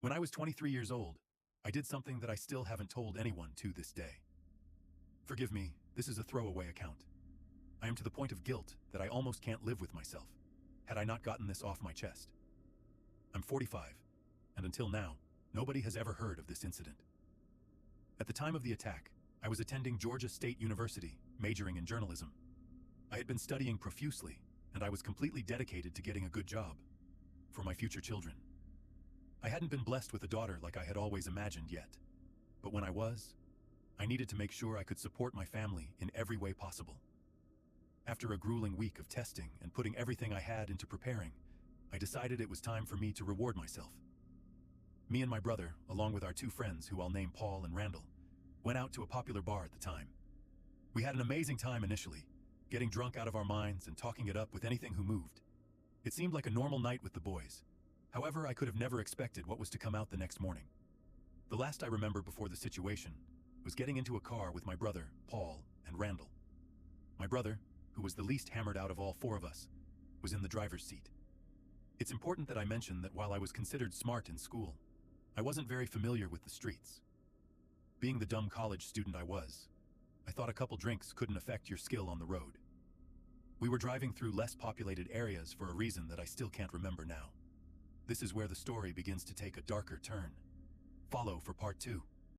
When I was 23 years old, I did something that I still haven't told anyone to this day. Forgive me, this is a throwaway account. I am to the point of guilt that I almost can't live with myself, had I not gotten this off my chest. I'm 45, and until now, nobody has ever heard of this incident. At the time of the attack, I was attending Georgia State University, majoring in journalism. I had been studying profusely, and I was completely dedicated to getting a good job for my future children. I hadn't been blessed with a daughter like I had always imagined yet, but when I was, I needed to make sure I could support my family in every way possible. After a grueling week of testing and putting everything I had into preparing, I decided it was time for me to reward myself. Me and my brother, along with our two friends who I'll name Paul and Randall, went out to a popular bar at the time. We had an amazing time initially, getting drunk out of our minds and talking it up with anything who moved. It seemed like a normal night with the boys. However, I could have never expected what was to come out the next morning. The last I remember before the situation was getting into a car with my brother, Paul, and Randall. My brother, who was the least hammered out of all four of us, was in the driver's seat. It's important that I mention that while I was considered smart in school, I wasn't very familiar with the streets. Being the dumb college student I was, I thought a couple drinks couldn't affect your skill on the road. We were driving through less populated areas for a reason that I still can't remember now. This is where the story begins to take a darker turn. Follow for part 2.